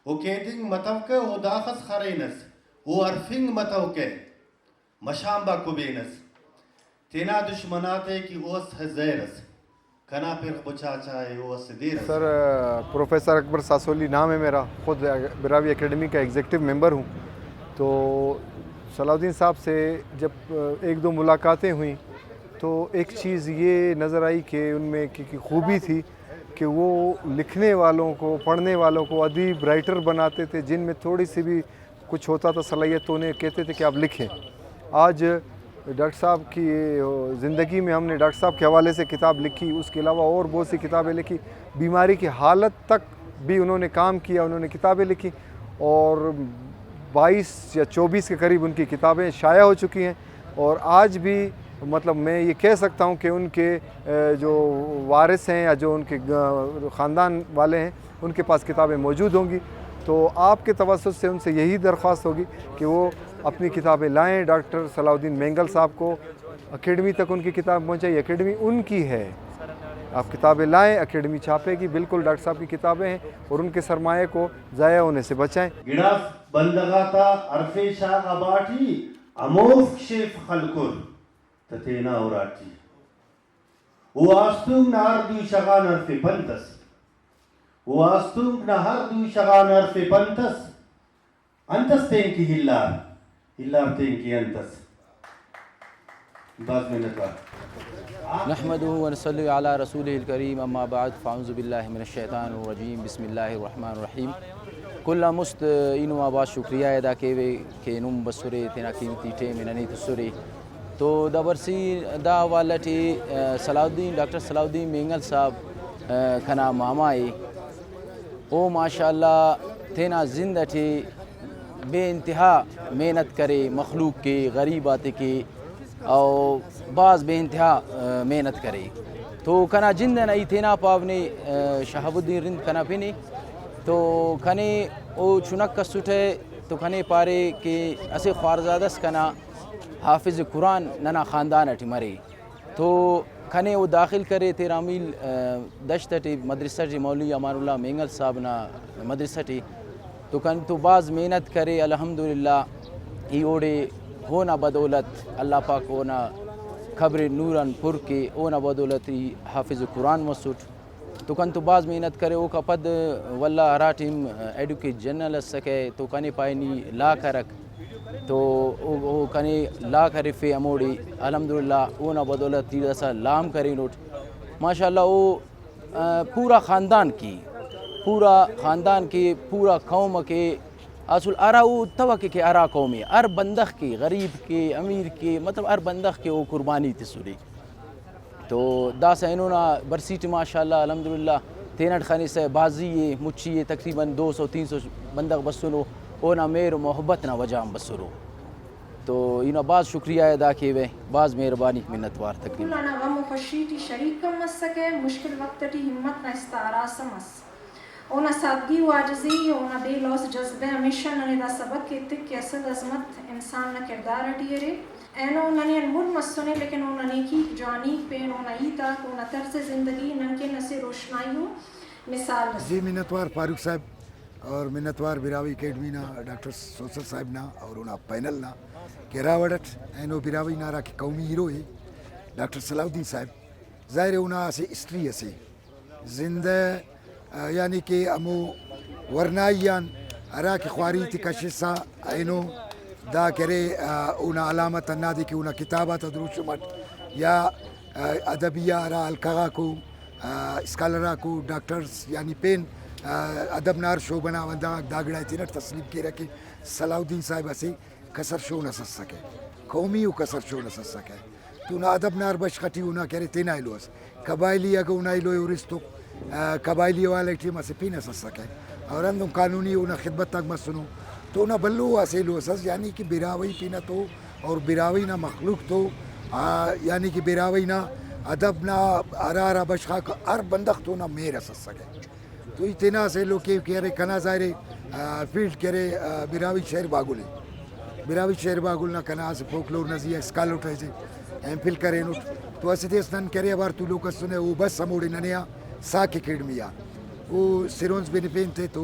وكيدين متوكا وداخس خرينس وارفين متوكا مشامبا كوبينس تینا دشمناتے کی اوس ہزیرس کنا پھر بچا چاہے اوس دیرس. سر پروفیسر اکبر ساسولی نام ہے میرا، خود براوی اکیڈمی کا ایگزیکٹو ممبر ہوں. تو صلاح الدین صاحب سے جب ایک دو ملاقاتیں ہوئیں تو ایک چیز یہ نظر آئی کہ ان میں کی خوبی تھی کہ وہ لکھنے والوں کو، پڑھنے والوں کو ادیب رائٹر بناتے تھے. جن میں تھوڑی سی بھی کچھ ہوتا تھا صلاحیت تو انہیں کہتے تھے کہ آپ لکھیں. آج ڈاکٹر صاحب کی زندگی میں ہم نے ڈاکٹر صاحب کے حوالے سے کتاب لکھی، اس کے علاوہ اور بہت سی کتابیں لکھی. بیماری کی حالت تک بھی انہوں نے کام کیا، انہوں نے کتابیں لکھی اور 22 یا 24 کے قریب ان کی کتابیں شائع ہو چکی ہیں. اور آج بھی مطلب میں یہ کہہ سکتا ہوں کہ ان کے جو وارث ہیں یا جو ان کے خاندان والے ہیں ان کے پاس کتابیں موجود ہوں گی. تو آپ کے توسط سے ان سے یہی درخواست ہوگی کہ وہ اپنی کتابیں لائیں. ڈاکٹر صلاح الدین مینگل صاحب کو اکیڈمی تک ان کی کتاب پہنچائی. اکیڈمی ان کی ہے، آپ کتابیں لائیں، اکیڈمی چھاپے گی. بالکل ڈاکٹر صاحب کی کتابیں ہیں اور ان کے سرمایہ کو ضائع ہونے سے بچائیں. گڑاف بندغاتا عرفی شاہ اباٹی اموف شیف خلکر تتینا اوراٹی وآستوم نهر دو شغان عرفی پنتس وآستوم نهر دو شغان عرفی پنتس انتس تینکی ہلار تینکی انتس. باز منت بار نحمده ونصلي على رسوله الكريم اما بعد فاعوذ بالله من الشیطان الرجیم بسم اللہ الرحمن الرحیم. کل مست اینو آباد شکریہ ادا کہ نم بسورے تینا قیمتی ٹیم اننی تسورے تو دبرسی دا والٹی صلاح الدین ڈاکٹر صلاح الدین مینگل صاحب کنا مامائی او ماشاءاللہ تینا زندٹی بے انتہا محنت کرے مخلوق کے غریبات کے اور بعض بے انتہا محنت کرے. تو کنا جندن ای تینا پاونے شہاب الدین رند کنا پینے تو کھنے او چنک کا سٹھے تو کھنے پارے کہ اسے خوارزادس کنا حافظ قرآن ننا خاندان اٹھی مرے تو کھنے وہ داخل کرے تیرا میل دشت ٹی مدرسہ ٹی مولوی امان اللہ مینگل صاحب نا مدرسہ ٹی تو کن تو بعض محنت کرے الحمدللہ ای اوڑے ہونا بدولت اللہ پاک ہونا خبر نوران پر کے اونا بدولت حافظ قرآن مسوٹ تو کن تو بعض محنت کرے او کا پد واللہ ہرا ٹیم ایڈوکیٹ جنرل سکے تو کنے پائنی لا کرک تو او کنے لا کرفے اموڑی الحمدللہ اونا بدولت تیرسا لام کرے نوٹ ماشاءاللہ او پورا خاندان کی پورا قوم کے اصل ارا او توقع کے ارا قومی ار بندخ کے غریب کے امیر کے مطلب ار بندخ کے او قربانی تسوری تو دا سینونا برسیٹ ماشاءاللہ الحمدللہ تینٹ خانی سے بازی مچی تقریباً 200-300 بندخ بسنو اونا میر و محبت نا وجہ بسرو تو اینا بعض شکریہ ادا کیے ہوئے بعض مہربانی منتوار تقریباً اونا غم و خوشی ٹی شریک کم مس سکے مشکل وقت ٹی ہمت نہ استعارا سمس اونا سادگی و عاجزی اونا بے لوس جذبے ہمیشہ ننے دا سبق کے تک کے اصل عظمت انسان نہ کردار اٹیرے اینو ننے انمول مسنے لیکن اونا نیکی جوانی پین اونا ایتا اونا طرز زندگی ننکے نسے روشنائیوں مثال جی منتوار فاروق صاحب اور منتوار براوی اکیڈمی نا ڈاکٹر سوسر صاحب نا اور اونا پینل نا کہ راوڑت اینو براوی نارا کی قومی ہیرو ہے ڈاکٹر صلاح الدین صاحب ظاہر اونا سے اسٹری سے زندہ یعنی کہ امو ورنائیان ارا کی خواری تکشسا اینو دا کرے اونا علامت انادی کی اونا کتابات دروشمت یا ادبیہ ارا الکغا کو اسکالرہ کو ڈاکٹرز یعنی پین ادب نار شو بنا وندا داگڑائی تینٹ تسلیم کی رکھے صلاح الدین صاحب اسے کسر شو نہ سس سکے قومی و کسر شو نہ سس سکے تو نا ادب نار بشخٹی اونا کرے تینا ایلوز قبائلی اگا اونا ایلو یورستو قبائلی والے ٹیم اسے پی نہ سس سکے اور اندم قانونی اونا خدمت تک مسنو تو نہ بلو اسے لو سس یعنی کہ براوی پینا تو اور براوی نہ مخلوق تو یعنی کہ براوی نہ ادب نہ ارارا بشخا کا ار بندخ تو نہ میرا سس سکے تو اتنا سے لو کہ کہہ رہے کنا ظاہرے فیلڈ کہہ رہے براوی شہر باگل نہ کنا سے فوکلور نزیہ اسکال اٹھائے سے ایم فل کرے نوٹ تو اسے دیس نن کرے بار تو لوگ سنے وہ بس سموڑے ننیا ساک اکیڈمیا وہ سیرونز بینفین تھے تو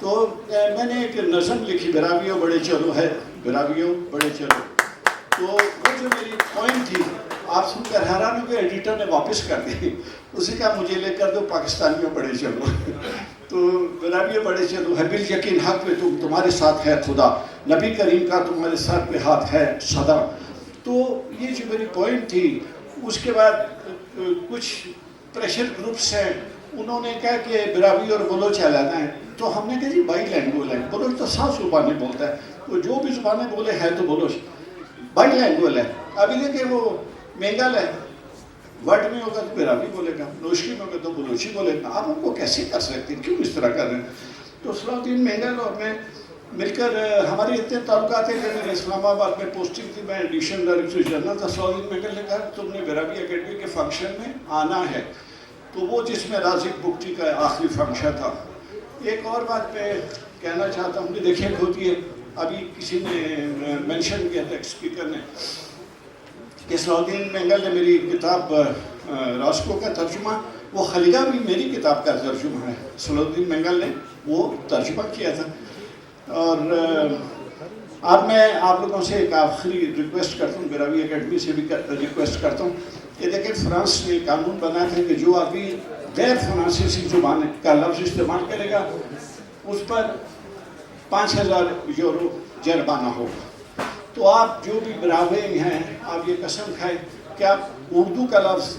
تو میں نے ایک نظم لکھی براویوں بڑے چلو ہے، براویوں بڑے چلو. تو وہ جو میری پوائنٹ تھی آپ سن کر حیران ہو گئے، ایڈیٹر نے واپس کر دی. اسی کا مجھے لے کر دو پاکستانیوں بڑے چلو. تو براویوں بڑے چلو ہے، بال یقین حق پہ تمہارے ساتھ ہے خدا، نبی کریم کا تمہارے ساتھ پہ ہاتھ ہے صدا. تو یہ جو میری پوائنٹ تھی. اس کے بعد کچھ پریشر گروپس ہیں، انہوں نے کہا کہ براوی اور بلوچ علیحدہ ہیں. تو ہم نے کہا جی بائی لینگویج ہے، بلوچ تو 7 زبانیں بولتا ہے، تو جو بھی زبانیں بولے ہے تو بلوچ بائی لینگویج ہے. ابھی دیکھیں وہ مینگل ہے، ورڈ میں ہوگا تو براوی بولے گا، نوشکی میں ہوگا تو بلوچی بولے گا. آپ ان کو کیسے کر سکتے ہیں، کیوں اس طرح کر رہے ہیں؟ تو صلاح الدین مینگل اور میں مل کر ہمارے اتنے تعلقات ہیں کہ میرے اسلام آباد میں پوسٹنگ تھی، میں ایڈیشنل ڈائریکٹر جنرل تھا. صلاح الدین مینگل نے کہا تم نے براوی اکیڈمی کے فنکشن میں آنا ہے. تو وہ جس میں رازق بگٹی کا آخری فنکشن تھا. ایک اور بات میں کہنا چاہتا ہوں کہ دیکھیں ہوتی ہے، ابھی کسی نے مینشن کیا تھا اسپیکر نے کہ صلاح الدین مینگل نے میری کتاب راسکو کا ترجمہ، وہ خلیگہ بھی میری کتاب کا ترجمہ ہے، صلاح الدین مینگل نے وہ ترجمہ کیا تھا. اور اب میں آپ لوگوں سے ایک آخری ریکویسٹ کرتا ہوں، براوی اکیڈمی سے بھی ریکویسٹ کرتا ہوں کہ دیکھیں فرانس نے قانون بنا تھا کہ جو آدمی غیر فرانسیسی زبان کا لفظ استعمال کرے گا اس پر 5000 یورو جرمانہ ہوگا. تو آپ جو بھی براوے ہیں آپ یہ قسم کھائیں کہ آپ اردو کا لفظ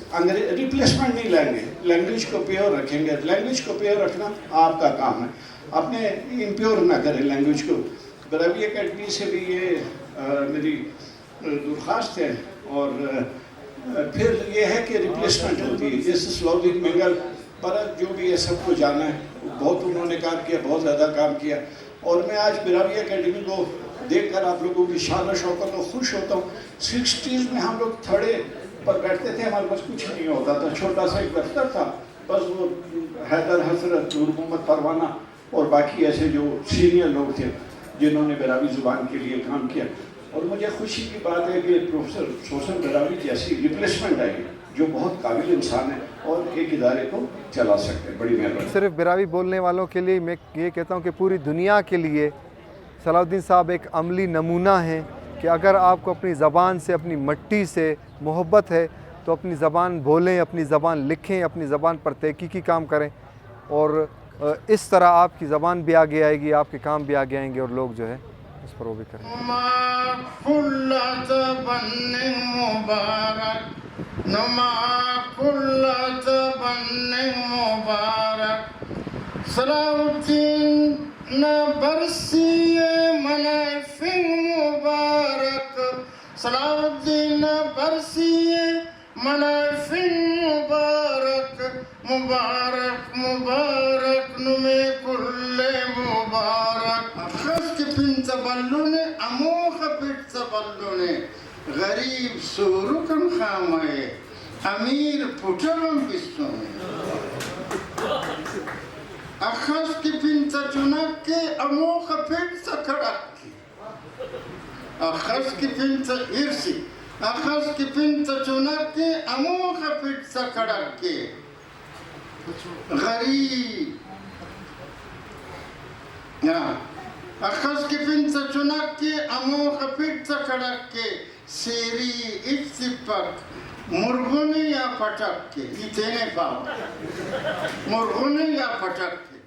ریپلیسمنٹ نہیں لیں گے، لینگویج کو پیور رکھیں گے. لینگویج کو پیور رکھنا آپ کا کام ہے، اپنے امپیور نہ کریں لینگویج کو. براوی اکیڈمی سے بھی یہ میری درخواست ہے. اور پھر یہ ہے کہ ریپلیسمنٹ ہوتی ہے، جیسے صلاح الدین مینگل پر جو بھی ہے سب کو جانا ہے، بہت انہوں نے کام کیا، بہت زیادہ کام کیا. اور میں آج براوی اکیڈمی کو دیکھ کر آپ لوگوں کی شان و شوکت و خوش ہوتا ہوں. 60s میں ہم لوگ تھڑے پر بیٹھتے تھے، ہمارے پاس کچھ نہیں ہوتا تھا، چھوٹا سا ایک دفتر تھا، بس وہ حیدر حضرت، نور محمد پروانہ اور باقی ایسے جو سینئر لوگ تھے جنہوں نے براوی زبان کے لیے کام کیا. اور مجھے خوشی کی بات ہے کہ پروفیسر سوسن براوی جیسی ریپلیسمنٹ آئی جو بہت قابل انسان ہے اور ایک ادارے کو چلا سکتے ہیں. بڑی مہربانی. صرف براوی بولنے والوں کے لیے میں یہ کہتا ہوں کہ پوری دنیا کے لیے صلاح الدین صاحب ایک عملی نمونہ ہیں کہ اگر آپ کو اپنی زبان سے، اپنی مٹی سے محبت ہے تو اپنی زبان بولیں، اپنی زبان لکھیں، اپنی زبان پر تحقیقی کام کریں. اور اس طرح آپ کی زبان بھی آگے آئے گی، آپ کے کام بھی آگے آئیں گے اور لوگ جو ہے اس پر وہ بھی کریں گے. صلاح الدین برسی منافع مبارک، صلاح الدین برسی منافع مبارک، مبارک مبارک نمی کل مبارک. خس کی پن تبلونے اموخ پیٹ تبلونے غریب سورکن خامائے امیر پوٹرم بستونے. اخذ کی پنتا چنک کے اموخ پنتا کھڑک کی، اخذ کی پنتا ارسی، اخذ کی پنتا چنک کے اموخ پنتا کھڑک کے غریب. اخذ کی پنتا چنک کے اموخ پنتا کھڑک کے سیری اتسپک مرغونی یا پٹک کے، یہ تینے پاؤ مرغونی یا پٹک کے